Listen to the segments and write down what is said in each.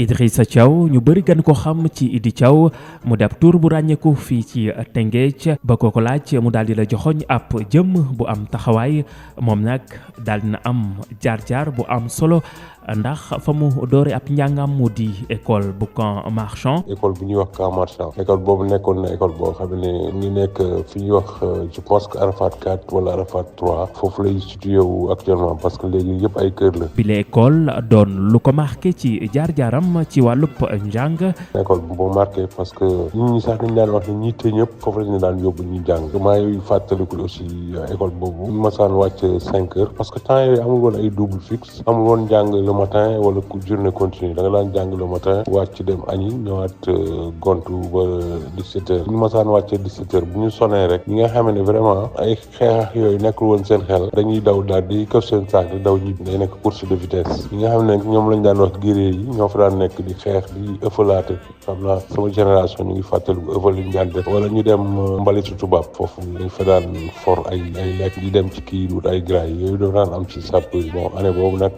Idrissa Thiaw ñu bëri gën ko xam ci Idi Thiaw mu dab tur bu ràññeeku fii ci Tëngéej ba ko laaj mu daal di la joxoñ ab jëm bu am taxawaay moom nag daal dina am jaar-jaar bu am solo ndax fa mu doore ab njàngam mu di école bu Camp Marchand. école bu ñuy wax Camp Marchand école boobu nekkoon na école boo xam ne ngi nekk fi ñuy wax je pense que Arafat 4 wala Arafat 3 foofu lay situé wu actuellement parce que léegi yëpp ay kër la. bile école doon lu ko marqué ci jaar-jaaram ci wàllub njàng. école bu boo marqué parce que nit ñi sax dañ daan wax ne ñi te ñëpp foofu la ñu daan yóbbu ñu jàng. maa ngi fàttaliku aussi école boobu ñu masaan wàcc 5 heures parce que temps yooyu amul woon ay double fixe amul woon jàng matin wala journée continue da nga daan jàng le matin wàcc dem añi ñëwaat gontu ba 17 heures ñu masaan wàccee 17 heures bu ñu sonee rek ñi nga xam ne vraiment ay xeex yooyu nekkul woon seen xel dañuy daw daal di këf seen saak di daw ñibbi day nekk course de vitesse ñi nga xam ne ñoom lañ daan wax guerrier yi ñoo fa daan nekk di xeex di ëffalaate xam naa sama génération ñu ngi fàttaliku ëffal liñ daan def wala ñu dem mbalitu tubaab foofu dañ fa daan for ay lekk di dem ci kii wut ay gras yi yooyu dafa daan am ci sapeur bon année boobu nag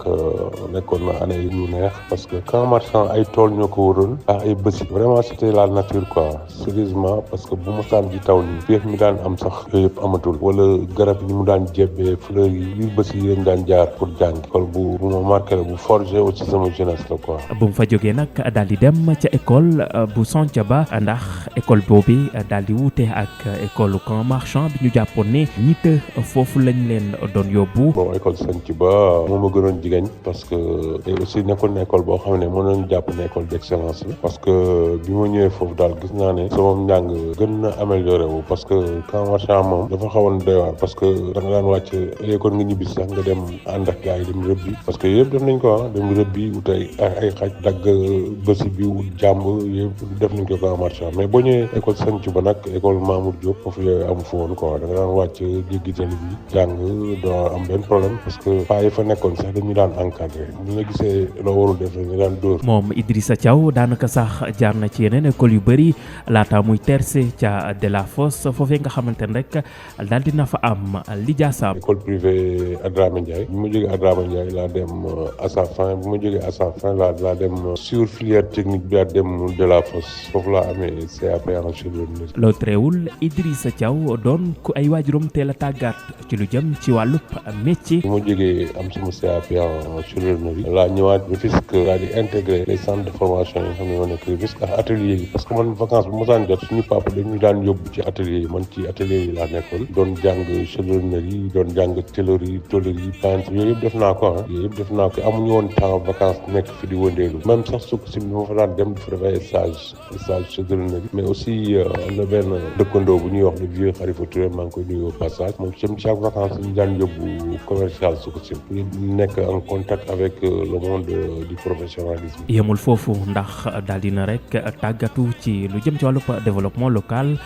nekkoon na année yu neex parce que Camp Marchand ay tool ñoo ko waroon ak ay bësi vraiment c'était la nature quoi sérieusement parce que bu mosaan ji taw nii féex mi daan am sax yooyu yëpp amatul wala garab yi mu daan jebbee fleurs yi biir bësi yi lañ daan jaar pour jàng école bu ma marqué la bu forgé aussi sama jeunesse la quoi. bu mu fa jógee nag daal di dem ca école bu Santhiaba ndax école boobu daal di wuute ak école Camp Marchand bi ñu jàppoon ne ñi të foofu lañ leen doon yóbbu. bon école Santhiaba moo ma gënoon jigéen parce que te aussi nekkoon na école boo xam ne mën nañu jàpp ne école d'excellence la parce que bi ma ñëwee foofu daal gis naa ne sama njàng gën na amélioré wu parce que Camp Marchand moom dafa xawoon doy waar parce que da nga daan wàcc école nga ñibbi sax nga dem ànd ak gars yi dem rëbbi parce que yëpp def nañ ko dem rëbbi wut ay xaj dagg bësi bi wut jàmb yëpp def nañ ko Camp Marchand mais boo ñëwee école Santhiaba nag école Mamour Diop foofu yooyu amu fa woon quoi da nga daan wàcc jéggi tali bi jàng doo am benn problème parce que paa yi fa nekkoon sax dañu daan encadré ñu nga gisee loo warul def ñu daan dóor. moom Idrissa Thiaw daanaka sax jaar na ci yeneen école yu bëri laata muy terse ca Delafosse foofee nga xamante ne rek daal dina fa am lijaasam. école privée Adrame Ndiaye bi ma jógee Adrame Ndiaye laa dem Assafin bi ma jógee Assafin laa dem sur filière technique bi laa dem Delafosse foofu laa amee CAP en chirurgie. loo teewul Idrissa Thiaw doon ku ay waajuram teel a tàggat ci lu jëm ci wàllub métier. bi ma jógee am sama CAP en chirurgie laa ñëwaat Rufisque daal di intégrer les centres de formation yi nga xam ne moo nekk Rufisque ak atelier yi parce que man vacance bu mosaan jot suñu papa dañu daan yóbbu ci atelier yi man ci atelier yi laa nekkoon doon jàng chirurgie doon jàng tôlerie peintre yooyu yëpp def naa ko amuñu woon temps vacance nekk fi di wëndeelu même sax sukk si bi ma fa daan dem di fa def ay stage chirurgie mais aussi am na benn dëkkandoo bu ñuy wax le vieux Khalifa Touré maa ngi koy nuyu au passage moom chaque vacance ñu daan yóbbu commercial sukk si nekk en contact avec le monde du professionnalisme. yemul foofu ndax daal dina rek tàggatu ci lu jëm ci wàllu développement local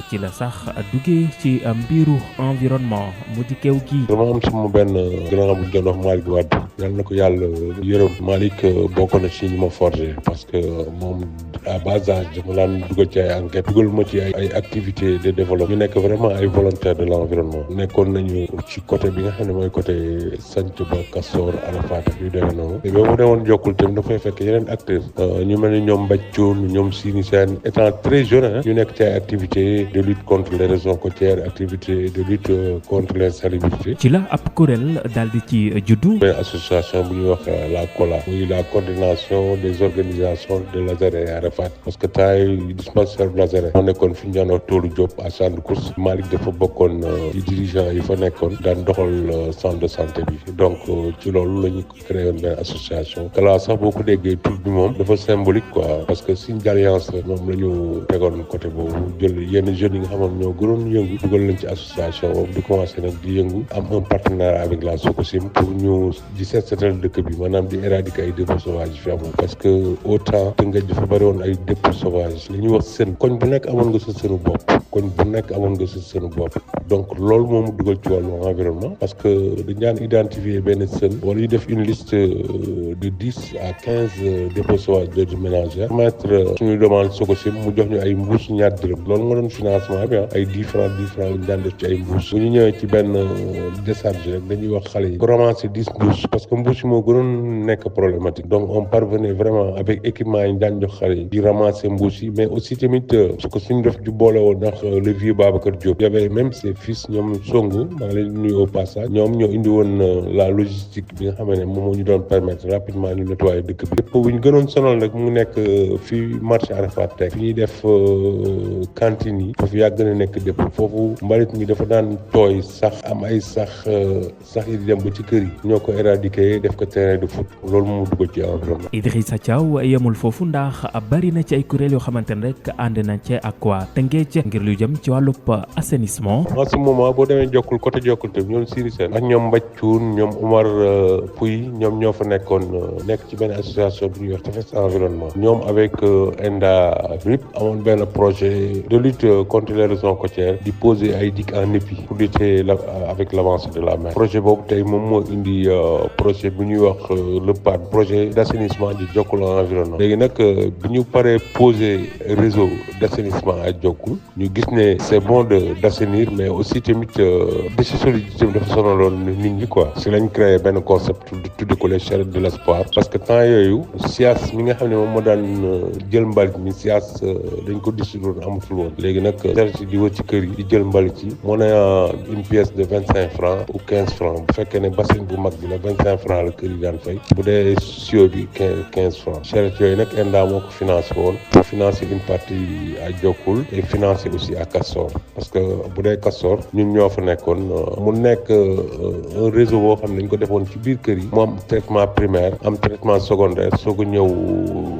ci la sax duggee ci mbiru environnement mu di kew gi. dama am sama benn grand bu doon wax Malick Wade yal na ko yàlla yërëm. Malick bokk na ci ñi ma forgé parce que moom à bas âge dama daan dugal ci ay enquête dugal ma ci ay activités de développement ñu nekk vraiment ay volontaires de l'environnement nekkoon nañu ci côté bi nga xam ne mooy côté Santhiaba Castor Arafat yu demee noonu te boo mu demoon jokkul tamit dafay fekk yeneen acteurs ñu mel ni ñoom Mbaccoon ñoom Sini Sène étant très jeune ñu nekk ci ay activités de lutte contre l'érosion côtière activités de lutte contre l'insalubrité. ci la ab kuréel daal di ci juddu. benn association bu ñuy wax la COLA muy la coordination des organisations de Lazare et Arafat parce que temps yi dispensaire Lazare moo nekkoon fi ñu daan wax toolu Diop à champ de course Malick dafa bokkoon ci dirigeant yi fa nekkoon daan doxal centre de santé bi donc ci loolu la ñu créé woon benn association kala sax boo ko déggee tur bi moom dafa symbolique quoi parce que signe d'alliance moom la ñu tegoon côté boobu jël yenn jeunes yi nga xamoon ñoo gënoon yëngu dugal nañ ci association boobu di commencé nag di yëngu am un partenariat avec la Sococim pour ñu di seetal dëkk bi maanaam di éradiquer ay dépôts sauvages fi amul parce que autant Tëngéej dafa bëri woon ay dépôts sauvages li ñuy wax sën koñ bu nekk amoon nga sa sënu bopp koñ bu nekk amoon nga sa sën bopp donc loolu moo mu dugal ci wàllu environnement parce que dañ daan identifier benn sën wala ñu def une liste de 10 à 15 dépôts sauvages d'ordures ménagères mettre suñuy demande Sococim mu jox ñu ay mbuus ñaar dërëm loolu moo doon financement bi ay 10 francs lañu daan def ci ay mbuus bu ñu ñëwee ci benn décharge rek dañuy wax xale yi pour ramasser 10 mbuus parce que mbuus yi moo gënoon nekk problématique donc on parvenait vraiment avec équipement yi ñu daan jox xale yi di ramasser mbuus yi mais aussi tamit Sococim def ju boole woon ndax le vieux Babacar Diop y avait même ses fils ñoom Songu maa ngi leen di nuyu au passage ñoom ñoo indi woon la logistique bi nga xam ne moom moo ñu doon permettre rapidement ñu nettoyer dëkk bi dépôt bi ñu gënoon sonal rek mu ngi nekk fii marché Arafat teg fi ñuy def cantine yi foofu yàgg na nekk dépôt foofu mbalit mi dafa daan tooy sax am ay sax yi di dem ba ci kër yi ñoo ko éradiquer def ko terrain de foot loolu moo dugg ci environnement. Idrissa Thiaw yemul foofu ndax bari na ci ay kuréel yoo xamante ne rek ànd nañ ci ak waa Tëngéej ngir lu jëm ci wàllub assainissement. en ce moment boo demee Jokkul côté Jokkul te ñoom Siri Sène ak ñoom Mbaj Cuun ñoom Omar Pouy ñoom ñoo fa nekkoon nekk ci benn association bu ñuy wax Tefes environnement ñoom avec ENDA RIP amoon benn projet de lutte contre l'érosion côtière di poser ay digues en épi pour lutter avec l'avancée de la mer projet boobu tey moom moo indi projet bu ñuy wax le PAD projet d'assainissement di Jokkul environnement léegi nag bi ñu paree poser réseau d'assainissement à Jokkul ñu gis ne c'est bon d'assainir mais aussi tamit déchets solides tamit dafa sonaloon nit ñi quoi si lañ créé benn concept tudde ko les charrettes de l'espoir parce que temps yooyu SIAS mi nga xam ne moom moo daan jël mbalit mi SIAS dañ ko distribuer amatul woon léegi nag charrette yi di wër ci kër yi di jël mbalit yi moo ne une pièce de 25 francs ou 15 francs bu fekkee ne bassin bu mag bi la 25 francs la kër yi daan fay bu dee sio bi 15 francs charrette yooyu nag ENDA moo ko financé woon pour financer une partie à Jokkul et financer aussi à Castor parce que bu dee Castor ñun ñoo fa nekkoon mu nekk un réseau boo xam ne dañ ko defoon ci biir kër yi mu am traitement primaire am traitement secondaire soog a ñëw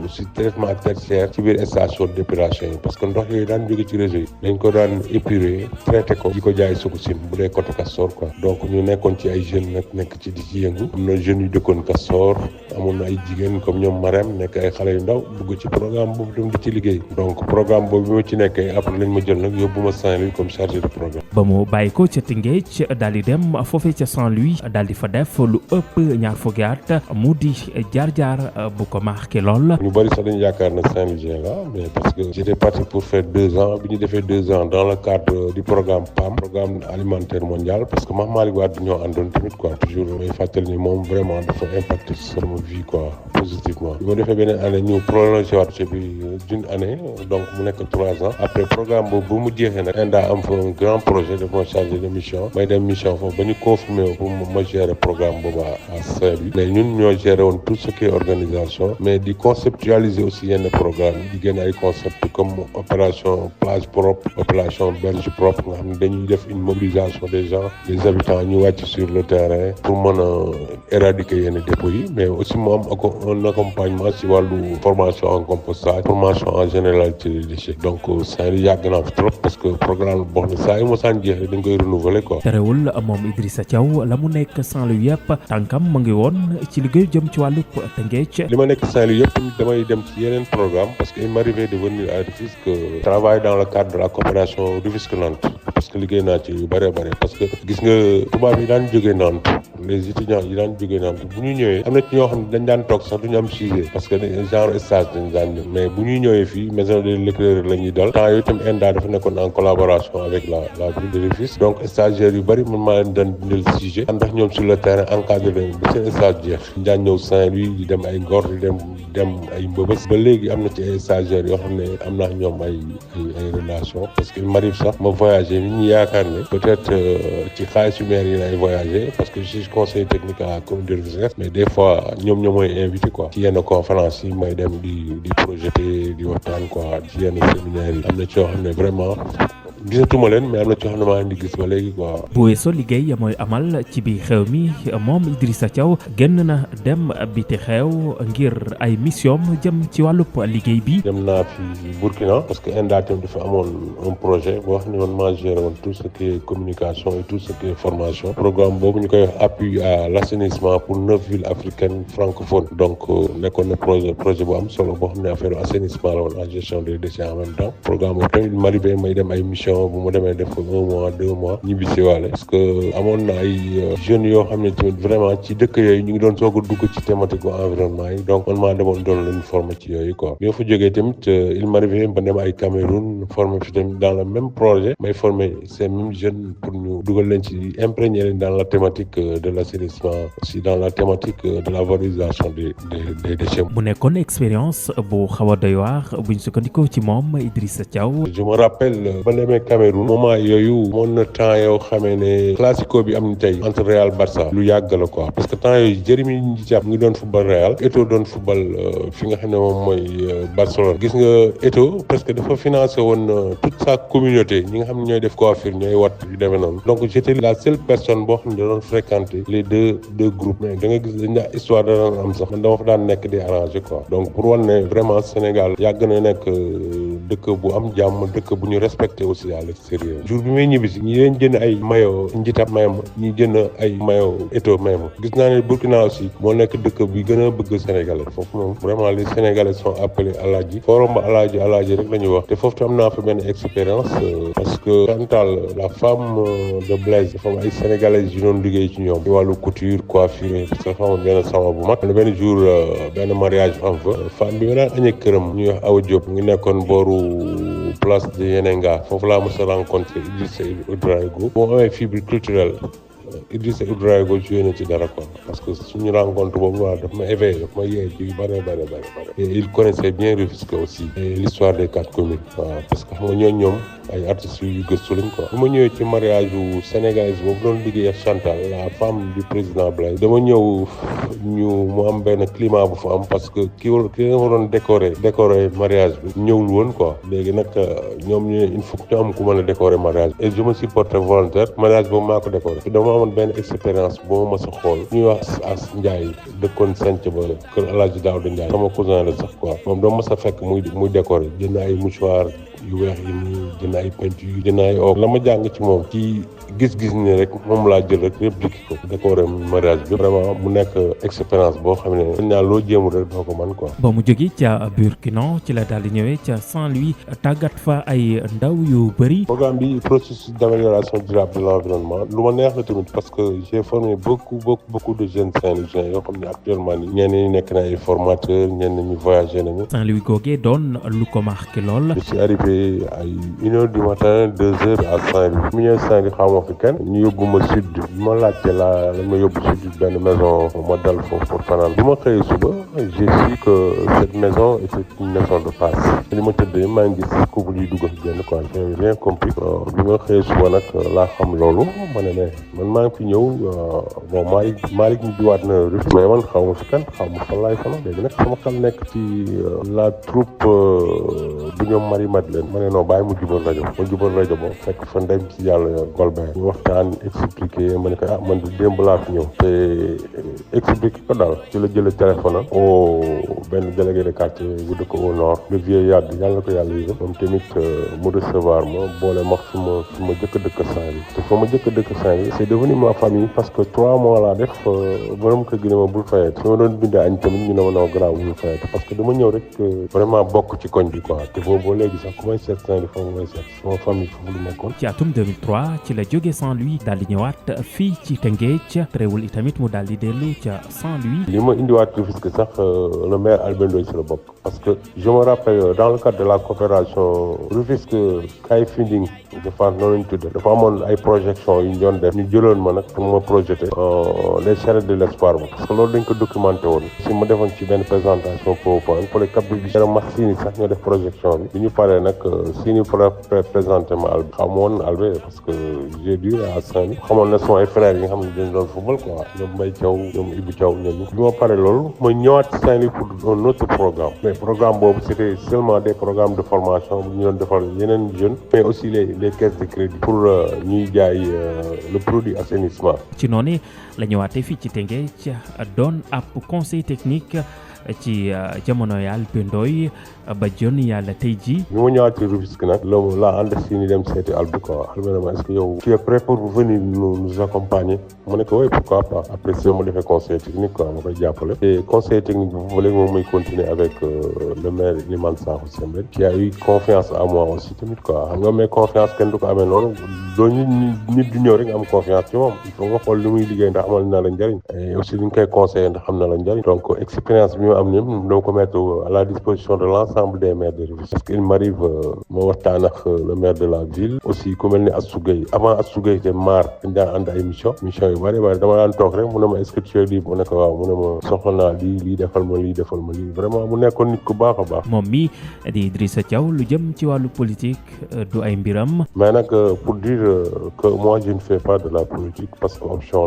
si traitement tertiaire ci biir station d'épuration yi parce que ndox yooyu daan jóge ci réseau yi dañ ko daan épurer traité ko di ko jaay Sococim bu dee côté Castor quoi donc ñu nekkoon ci ay jeunes nag nekk ci di ci yëngu am na jeunes yu dëkkoon Castor amoon na ay jigéen comme ñoom Marème nekk ay xale yu ndaw dugg ci programme boobu dem di ci liggéey donc programme boobu bi ma ci nekkee après lañ ma jël nag yóbbu ma Saint-Louis comme chargé de programme. ba mu bàyyi ko ca Tëngéej daal di dem foofee ca Saint-Louis daal di fa def lu ëpp ñaar fukki at mu di jaar-jaar bu ko marqué lool. ñu bëri sax dañu yaakaar na Saint-Louisien là mais parce que j'étais parti pour faire 2 ans bi ñu defee 2 ans dans le cadre du programme PAM programme alimentaire mondial parce que Mame Malick Wade ñoo àndoon tamit quoi toujours may fàttali ni moom vraiment dafa impacté sama vie quoi positivement bi ma defee beneen année ñu prolongé waat bi d'une année donc mu nekk 3 ans après programme boobu bu mu jeexee nag ENDA am fa un grand projet de ma chargé de mission may dem mission foofu ba ñu confirmé pour ma gérer programme boobu à Saint-Louis mais ñun ñoo géré woon tout ce qui est organisation mais di conceptualiser aussi yenn programme yi di génn ay concept comme opération plage propre opération berge propre nga xam ne dañuy def une mobilisation des gens des habitants ñu wàcc sur le terrain pour mën a éradiquer yenn dépôts yi mais aussi mu am un accompagnement ci wàllu formation en compostage formation en généralité des déchets donc Saint-Louis yàgg naa fi trop parce que programme boo xam ne saa yu ma saan jeexee dañ koy renouveler quoi. terewul moom Idrissa Thiaw la mu nekk Saint-Louis yëpp tànkam mu ngi woon ci liggéey jëm ci wàllu Tëngéej. li ma nekk Saint-Louis yëpp damay dem ci yeneen programme parce que il m'arrivait de venir à Rufisque travailler dans le cadre de la coopération Rufisque-Nantes parce que liggéey naa ci yu bëree bëri parce que gis nga tubaab yi daan jógee Nantes les étudiants yi daan jógee Nantes bu ñu ñëwee am na ci ñoo xam ne dañ daan toog sax duñu am sujet parce que genre stage dañ daan ñëw mais bu ñuy ñëwee fii maison de l'éclaireur la ñuy dal temps yooyu itam ENDA dafa nekkoon en collaboration avec la ville de Rufisque donc stagiaires yu bëri man maa leen daan bindal sujet ànd ak ñoom sur le terrain encadré leen ba seen stage jeex ñu daan ñëw Saint-Louis di dem ay Ngor di dem ay Mbëbës ba léegi am na ci ay stagiaires yoo xam ne am naa ñoom ay relations parce que il m'arrive sax ma voyager nit ñi yaakaar ne peut-être ci xaalisu maire yi lay voyager parce que je suis conseiller technique à la commune de Rufisque mais des fois ñoom ñoo mooy invité quoi ci yenn conférence yi may dem di projeté di waxtaan quoi ci yenn séminaire yi am na ci yoo xam ne vraiment gisatuma leen mais am na ci xam ne maa ngi gis ba léegi quoi. bu weesoo liggéey mooy amal ci biir xew mi moom Idrissa Thiaw génn na dem biti xew ngir ay mission jëm ci wàllub liggéey bi. dem naa fi Burkina parce que ENDA tamit dafa amoon un projet boo xam ne man maa géré woon tout ce qui est communication et tout ce qui est formation programme boobu ñu koy wax appui à l'assainissement pour 9 villes africaines francophones donc nekkoon na projet bu am solo boo xam ne affaire assainissement la woon en gestion des déchets en même temps programme boobu tamit m'arrivait may dem ay mission formation bu ma demee def ko 1 mois 2 mois ñibbi si waale parce que amoon na ay jeunes yoo xam ne tamit vraiment ci dëkk yooyu ñu ngi doon soog a dugg ci thématique environnement yi donc man maa demoon doon leen former ci yooyu quoi bi ma fa jógee tamit il m'arrivait ba dem ay Cameroun former fi tamit dans le même projet may former ces mêmes jeunes pour ñu dugal leen ci imprégner leen dans la thématique de l'assainissement aussi dans la thématique de la valorisation des déchets. mu nekkoon expérience bu xaw a doy waar buñ sukkandikoo ci moom Idrissa Thiaw. je me rappelle ba demee Cameroun moment yooyu moon na temps yoo xamee ne classico bi am ni tey entre Real Barça lu yàgg la quoi parce que temps yooyu Jérémy Ndiaye mu ngi doon football Real Eto'o doon football fi nga xam ne moom mooy Barcelone gis nga Eto'o parce que dafa financé woon toute sa communauté ñi nga xam ne ñooy def coiffure ñooy wat yu demee noonu donc j'étais la seule personne boo xam ne da doon fréquenter les deux groupes mais da nga gis dañ la histoire da daan am sax man dama fa daan nekk di arranger quoi donc pour wan ne vraiment Sénégal yàgg na nekk dëkk bu am jàmm dëkk bu ñu respecté aussi à l'extérieur jour bi may ñibbisi ñi leen jënd ay maillot njitab mayam ñi jënd ay maillot Eto'o mayam gis naa ne Burkina aussi moo nekk dëkk bi gën a bëgg Sénégalais foofu moom vraiment les Sénégalais sont appelés alaaji forum ba alaaji rek la ñuy wax te foofu tam am naa fa benn expérience parce que Chantal la femme de Blaise dafa am ay Sénégalais yu doon liggéey ci ñoom ci wàllu couture coiffure parce que dafa amoon benn salon bu mag benn jour benn mariage am fa femme bi ma daan añee këram ñuy wax Awa Diop mu ngi nekkoon booru place de Yenenga foofu laa mos a rencontré Idrissa Ouedraogo boo amee fibre culturelle Idrissa Ouedraogo joué na ci dara quoi parce que suñu rencontre boobu waaw daf ma éveillé daf ma yee ci yu bare et il connaissait bien Rufisque aussi et l'histoire des 4 communes waaw parce que xam nga ñoom ay artistes yu gëstu lañ quoi bu ma ñëwee ci mariage bu sénégalaise boobu doon liggéey ak Chantal la femme du président Blaise dama ñëw mu am benn climat bu fa am parce que ki nga waroon décorer mariage bi ñëwul woon quoi léegi nag ñoom il faut que ñu am ku mën a décorer mariage et je me suis porté volontaire mariage boobu maa ko décorer dama amoon benn expérience boo ma sa xool ñuy wax As Ndiaye dëkkoon Sanc ba kër El Hadj Daouda Ndiaye sama cousin la sax quoi moom dama ma sa fekk muy décorer jënd ay mouchoir yu weex yi nii jënd ay peinture yu jënd ay or la ma jàng ci moom ci gis-gis ni rek moom laa jël rek répliqué ko décorer mariage bi vraiment mu nekk expérience boo xam ne dañ naa loo jéemul rek doo ko mën quoi. ba mu jógee ca Burkina ci la daal di ñëwee ca Saint-Louis tàggat fa ay ndaw yu bëri. programme bi processus d'amélioration durable de l'environnement lu ma neex la tamit parce que j'ai formé beaucoup de jeunes Saint-Louisiens yoo xam ne actuellement nii ñenn ñi nekk na ay formateurs ñenn ñi voyagé nañu. Saint-Louis googee doon lu ko marqué lool. je suis arrivé ay 1h du matin 2h à Saint-Louis mu ñëwee Saint-Louis xamoo fi kenn ñu yóbbu ma sud bi ma laajte lañ ma yóbbu sud benn maison ma dal foofu pour fanaan bi ma xëyee suba j'ai su que cette maison était une maison de passe li ma tëddee maa ngi gis couple yi dugg fi génn quoi j'ai rien compris bi ma xëyee suba nag laa xam loolu ma ne man maa ngi fi ñëw bon Malick ñu diwaat na Rufisque mais man xaw ma fi kenn xaw ma fan laay fanaan léegi nag sama xel nekk ci la troupe bu ñoom Marie Madeleine ma ne non bàyyi mu jubal rajo ba fekk fa ndem ci yàlla Golbert ñu waxtaan expliqué ma ne ko man di démb laa fi ñëw te expliqué ko daal ci la jëlee téléphone am benn délégué de quartier bu dëkk au nord le vieux Yade yàlla na ko yàlla yëgal moom tamit mu recevoir ma boole ma fi ma jëkk dëkk Saint-Louis te fa ma jëkk dëkk Saint-Louis c'est devenu ma famille parce que 3 mois laa def borom kër gi ne ma bul fayet fi ma doon bindee añ tamit ñu ne ma noo garaaw bul fayet parce que dama ñëw rek vraiment bokk ci koñ bi quoi te boobu léegi sax ku may seet Saint-Louis foofu may seet sama famille foofu lu nekkoon. ci atum 2003 ci la jóge Saint-Louis daal di ñëwaat fii ci Tëngéej teewul itamit mu daal di dellu ca Saint-Louis. li ma indiwaat Rufisque sax le maire Albert Ndoye si la bokk parce que je me rappelle dans le cadre de la coopération Rufisque Kayfinding dafa noonu lañ tuddee dafa amoon ay projection yu ñu doon def ñu jëloon ma nag pour ma projeter les charrettes de l'espoir ba parce que loolu dañ ko documenté woon si ma defoon ci benn présentation PowerPoint pour les cap bi max Sini sax ñoo def projection bi ñu paree nag Sini présenté ma Albert xamoon Albert parce que j'ai dû à Saint-Louis xamoon na sama ay frères yi nga xam ne dañ doon football quoi ñoom Mbaye Thiaw ñoom Ibou Thiaw ñoom bi ma paree loolu ma ñëwaat Saint-Louis pour un autre programme mais programme boobu c'était seulement des programmes de formation bu ñu doon defal yeneen jeunes mais aussi les caisses de crédit pour ñuy jaay le produit assainissement. ci noonu la ñëwaatee fii ci Tëngéej doon ab conseil technique ci jamono yàlla Ndoye ba jon yàlla tey jii. bi ma ñëwaat ci Rufisque nag loolu laa ànd si ni dem seeti Albé quoi Albé ne ma est-ce que yow tu es prêt pour venir nous accompagner ma ne ko oui pourquoi pas après si ma defee conseil technique quoi ma koy jàppale te conseil technique bi ba léegi moom may continuer avec le maire Limane Sakho Sembène qui a eu confiance à moi aussi tamit quoi xam nga mais confiance kenn du ko amee noonu doo nit du ñëw rek nga am confiance ci moom il faut nga xool li muy liggéey ndax amal na la njëriñ et aussi li nga koy conseiller ndax xam na la njëriñ donc expérience bi ma am ñëpp doo ko mettre à la disposition de l'ensemble des maires de Rufisque parce qu'il m'arrive ma waxtaan ak le maire de la ville aussi ku mel ni Assou Gueye avant Assou Gueye te maar dañ daan ànd ay mission yu bari dama daan toog rek mu ne ma est-ce que tu es libre mu ne ko waaw mu ne ma soxla naa lii defal ma lii vraiment mu nekkoon nit ku baax a baax. moom mi di Idrissa Thiaw lu jëm ci wàllu politique du ay mbiram. mais nag pour dire que moi je ne fais pas de la politique parce que option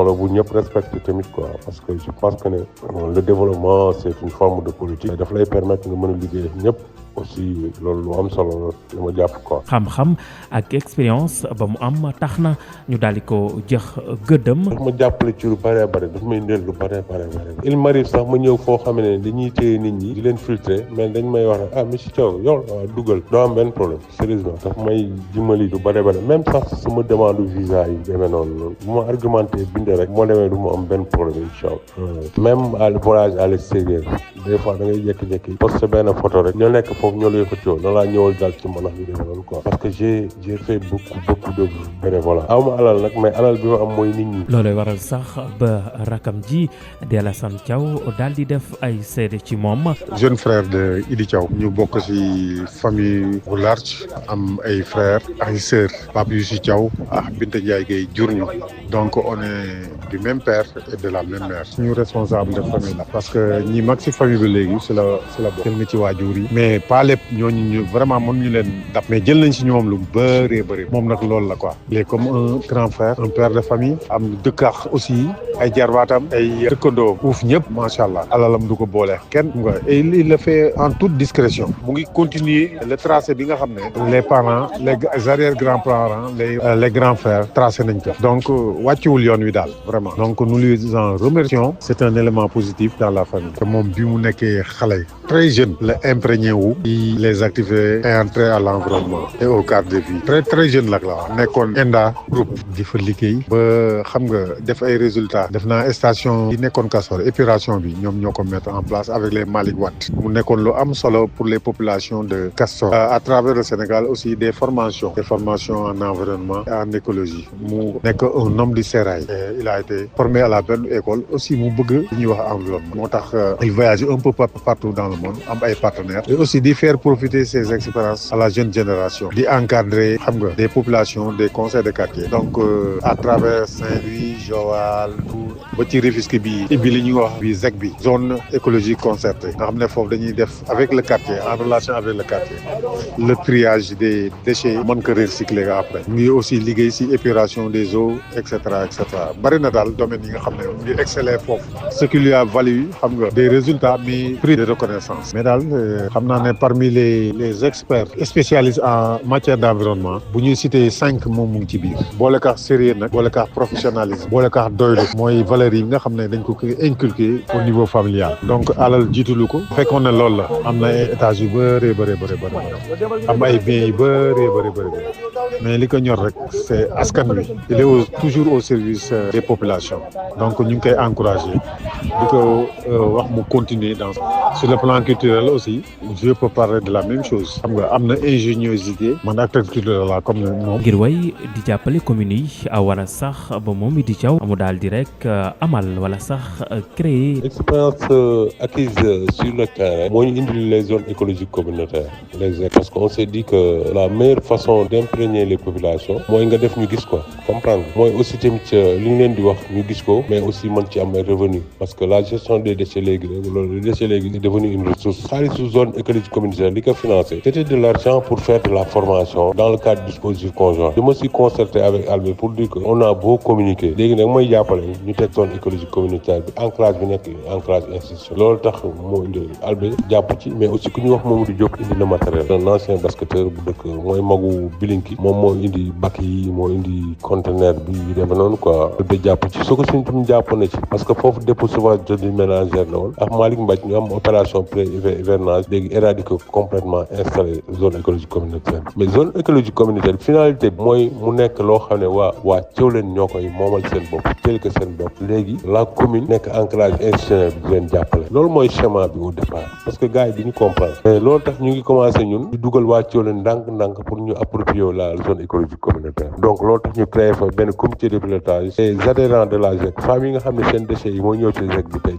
la bu ñëpp respecté tamit quoi parce que je pense que le développement c'est une forme de politique daf lay permettre nga mën a liggéey ñëpp aussi loolu lu am solo la li ma jàpp quoi. xam-xam ak expérience ba mu am tax na ñu daal di ko jox gëddëm. daf ma jàppale ci lu bëree bëri daf may ndel lu bëree bëri il m'arrive sax ma ñëw foo xam ne dañuy téye nit ñi di leen filtrer mais dañ may wax ne monsieur Thiaw yow dugal doo am benn problème sérieusement daf may dimbali lu bëree bëri même sax sama demande visa yi demee noonu bu ma argumenté bindee rek moo demee du ma am benn problème incha allah même à voyage à l'extérieur des fois da ngay jékki-jékki posté benn photo rek ñoo nekk foofu ñoo lay xëccoo na laa ñëwal daal ci manax bi demee noonu quoi parce que j'ai fait beaucoup de bénévolat aw ma alal nag mais alal bi ma am mooy nit ñi. loolay waral sax ba rakam ji di Alassane Thiaw daal di def ay seede ci moom. jeune frère de Idi Thiaw ñu bokk ci famille bu large am ay frères ay sœurs Pape Youssou Thiaw ak Binta Ndiaye Gueye jur ñu donc on est du même père et de la même mère suñu responsable de famille la parce que ñi mag ci famille bi léegi ci la bokk jël nga ci waajur yi mais pas lépp ñooñu ñu vraiment mënuñu leen dab mais jël nañ ci ñoom lu bëree bëri moom nag loolu la quoi il est comme un grand frère un père de famille am dëkkaax aussi ay jarbaatam ay dëkkandoo uuf ñëpp macha allah alalam du ko boole kenn nga et il le fait en toute discrétion mu ngi continuer le tracé bi nga xam ne les parents les arrière grands parents les grands frères tracé nañ ko donc wàcciwul yoon wi daal vraiment donc nous lui en remercions c'est un élément positif dans la famille te moom bi mu nekkee xale très jeune la imprégné wu ci les activités et entré à l'environnement et au cadre de vie très jeune la nekkoon ENDA groupe di fa liggéey ba xam nga def ay résultats def naa station yi nekkoon Castor épuration bi ñoom ñoo ko mettre en place avec les Malick Watt mu nekkoon lu am solo pour les populations de Castor à travers le Sénégal aussi des formations en environnement et en écologie mu nekk un homme du sérail et il a été formé à la bonne école aussi mu bëgg li ñuy wax environnement moo tax il voyage un peu partout dans le monde am ay partenaires et aussi di faire profiter ces expériences à la jeune génération di encadrer xam nga des populations des conseils de quartier donc à travers Saint-Louis Joal ba ci Rufisque bi li ñuy wax bi ZEC bi zone écologique concertée nga xam ne foofu dañuy def avec le quartier en relation avec le quartier le triage des déchets mën ko recycler après mu ngi aussi liggéey ci épuration des eaux et cetera bari na daal domaine yi nga xam ne mu ngi exceller foofu ce qui lui a valu xam nga des résultats mais prix de reconnaissance mais daal xam naa ne parmi les experts spécialistes en matière d'environnement bu ñuy citer 5 moom mu ngi ci biir boole kaax sérieux nag boole kaax professionnalisme boole kaax doylu mooy valeurs yi nga xam ne dañ ko inculquer au niveau familial donc alal jiitulu ko fekkoon ne loolu la am na ay étages yu bëri am ay biens yu bëri mais li ko ñor rek c'est askan wi il est toujours au service des populations donc ñu ngi koy encourager di ko wax mu continuer sur le plan culturel aussi je peux parler de la même chose xam nga am na ingéniosité man acteur culturel la comme moom ngir way di jàppale communes yi wala sax ba moom Idi Thiaw amu daal di rek amal wala sax créer expérience acquise sur le terrain moo ñu indi les zones écologiques communautaires parce qu'on s'est dit que la meilleure façon d'imprégner les populations mooy nga def ñu gis quoi comprendre mooy aussi tamit li ñu leen di wax ñu gis ko mais aussi mën ci am ay revenus parce que la gestion des déchets léegi loolu les déchets léegi est devenu une ressource xaalisu zone écologique communautaire li ko financé c'était de l'argent pour faire de la formation dans le cadre du dispositif conjoint je me suis concerté avec Albé pour dire que on a beau communiquer léegi nag mooy jàppale ñu teg zone écologique communautaire bi ancrage bi nekk ancrage institution loolu tax moo indi Albé jàpp ci mais aussi ku ñu wax Mamadou Diop indi na matériel un ancien basketteur bu dëkk mooy magu Bilinki moom moo indi bac yi moo indi conteneur bi yu demee noonu quoi de jàpp ci soo ko suñ tam jàpp na ci parce que foofu dépôt sauvage de ménagère la woon ak Malick Mbaj ñu am opération pré-hivernage léegi éradiquer complètement installé zone écologique communautaire mais zone écologique communautaire finalité bi mooy mu nekk loo xam ne waa Thiawlène ñoo koy moomal seen bopp teel ko seen bopp léegi la commune nekk enclave institutionnel bi di leen jàppale loolu mooy schéma bi au départ parce que gars yi duñu comprendre mais loolu tax ñu ngi commencé ñun di dugal waa Thiawlène ndànk pour ñu approprier la zone écologique communautaire donc loolu tax ñu créé fa benn comité de pilotage et adhérents de la ZEC femmes yi nga xam ne seen déchets yi moo ñëw ci ZEC bi tey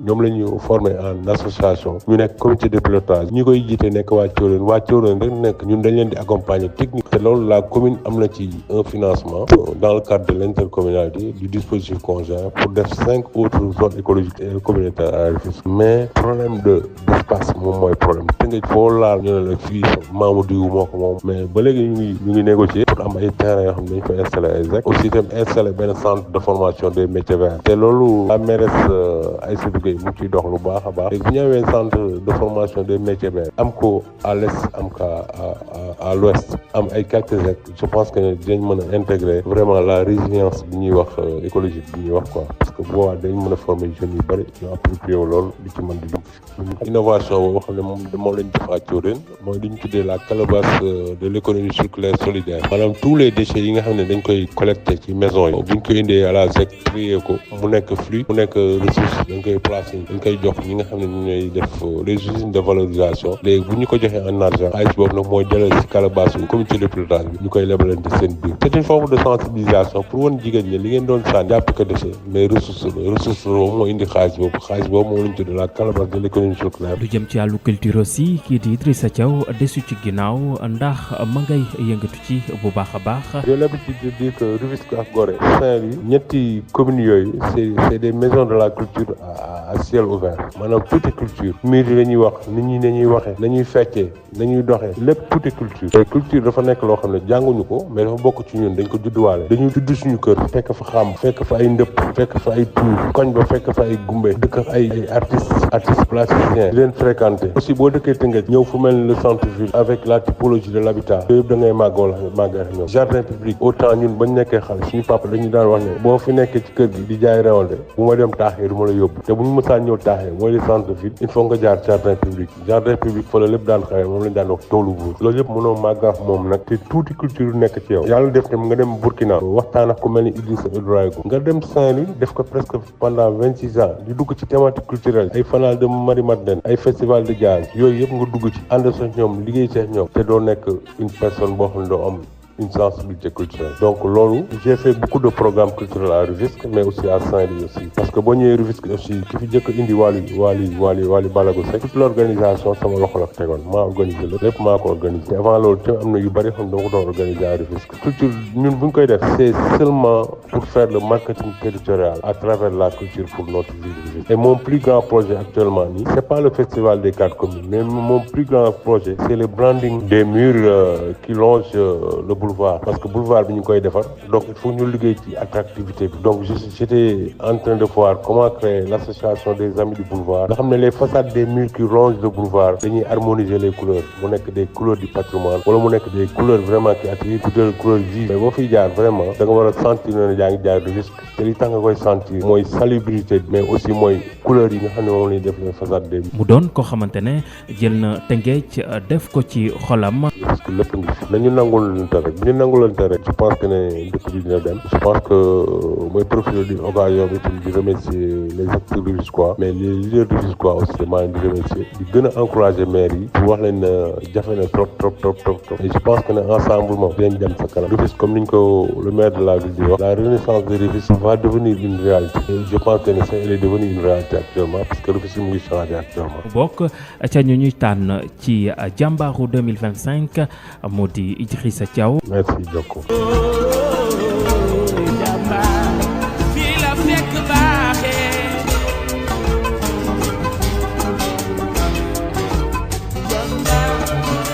ñoom la ñu formé en association ñu nekk comité de pilotage ñi koy jiite nekk waa Thiawlène rek nekk ñun dañ leen di accompagner technique te loolu la commune am na ci un financement dans le cadre de l'intercommunalité du dispositif conjoint pour def 5 autres zones écologiques et communautaires à Rufisque mais problème d'espace moom mooy problème te nga foo laal ñu ne la fii Mamadou Diou moo ko moom mais ba léegi ñu ngi négocier pour am ay terrain yoo xam ne dañ fa installé ay ZEC aussi itam installé benn centre de formation des métiers verts te loolu la mairesse Aïssatou Gueye mu ngi ciy dox lu baax a baax léegi bu ñu amee centre de formation des métiers verts am ko à l'est am ko à l'ouest am ay quelques ZEC je pense que dinañ mën a intégrer vraiment la résilience bi ñuy wax écologique bi ñuy wax quoi parce que boobaa dañ mën a former jeunes yu bëri ñu approprié wu loolu di ci mën di dugg innovation boobu xam ne moom lañ def ak Thiawlène mooy li ñu tuddee la calebasse de l'économie circulaire solidaire maanaam tous les déchets yi nga xam ne dañ koy collecté ci maison yi buñ ko indee à la ZEC trier ko mu nekk flux mu nekk ressource dañ koy placer dañ koy jox ñi nga xam ne ñu ñooy def les usines de valorisation léegi bu ñu ko joxee en argent xaalis boobu nag mooy jëlee ci calebasse yu comité de pilotage bi ñu koy lebalante seen biir c'est une forme de sensibilisation pour wan jigéen ñi li ngeen doon sànni jàpp ko déchet mais ressource boobu moo indi xaalis boobu moom lañ tuddee la calebasse de l'économie circulaire. lu jëm ci wàllu culture aussi kii di Idrissa Thiaw desu ci ginnaaw ndax ma ngay yëngatu ci bu baax a baax. j'ai l'habitude de dire que Rufisque ak Gorée Saint-Louis ñetti communes yooyu c'est des maisons de la culture à ciel ouvert maanaam tout est culture miir yi la ñuy wax nit ñi nañuy waxee nañuy feccee nañuy doxee lépp tout est culture te culture dafa nekk loo xam ne jànguñu ko mais dafa bokk ci ñun dañ ko judduwaale dañuy judd suñu kër fekk fa xam fekk fa ay ndëpp fekk fa ay tuur koñ ba fekk fa ay gumbe dëkk ay artistes plasticiens di leen fréquenter aussi boo dëkkee Tëngéej ñëw fu mel ni le centre-ville avec la typologie de l'habitat yooyu yëpp da ngay màggal ñoom jardin public autant ñun bañ nekkee xale suñu papa dañu daan wax ne boo fi nekkee ci kër gi di jaay rewante bu ma dem taaxee du ma la yóbbu te bu ñu mësaan ñëw taaxee mooy le centre-ville il faut nga jaar jardin public fa la lépp daan xewee moom lañ daan wax toolu buur loolu yëpp mënoo màggaaf moom nag te tuuti culture nekk ci yow yàlla def tam nga dem Burkina waxtaan ak ku mel ni Idrissa Ouédraogo nga dem Saint-Louis def ko presque pendant 26 ans di dugg ci thématique culturelle ay fanal de Marie-Madeleine ay festival de jazz yooyu yëpp nga dugg ci ànd sa ñoom liggéey sa ñoom te doo nekk une personne boo xam ne doo am une sensibilité culturelle donc loolu j'ai fait beaucoup de programmes culturels à Rufisque mais aussi à Saint-Louis aussi parce que boo ñëwee Rufisque aussi ki fi jëkk indi Wally Ballago Seck toute l'organisation sama loxo la tegoon maa organisé lépp maa ko organisé te avant loolu te am na yu bëri xam dama ko doon organisé à Rufisque culture ñun bu ñu koy def c'est seulement pour faire le marketing territorial à travers la culture pour notre ville de Rufisque et mon plus grand projet actuellement nii c'est pas le festival des 4 communes mais mon plus grand projet c'est le branding des murs qui longent le boulevard parce que boulevard bi ñu koy defar donc il faut ñu liggéey ci attractivité bi donc j'étais en train de voir comment créer l'association des amis du boulevard nga xam ne les façades des murs qui longent le boulevard dañuy harmoniser les couleurs mu nekk des couleurs du patrimoine wala mu nekk des couleurs vraiment qui attirent des couleurs vives mais boo fiy jaar vraiment da nga war a sentir ne yaa ngi jaar Rufisque te li tax nga koy sentir mooy salubrité bi mais aussi mooy couleurs yi nga xam ne moom la ñuy def les façades des murs. mu doon koo xamante ne jël na Tëngéej def ko ci xolam. parce que lépp ngi fi nañu nangulante rek bu ñu nangulante rek je pense que ne dëkk bi dina dem je pense que mooy profiter di occasion bi tamit di remercier les acteurs rufisquois mais les leaders rufisquois aussi maa ngi di remercier di gën a encourager maire yi pour wax leen ne jafe na trop et je pense que ne ensemble moom dinañ dem sa kanam Rufisque comme niñ ko le maire de la ville di wax la renaissance de Rufisque va devenir une réalité et je pense que ne ça elle est devenue une réalité actuellement parce que Rufisque mu ngi changer actuellement. bokk ca ñu ñuy tànn ci jàmbaaru 2025 moo di Idrissa Thiaw. Merci beaucoup.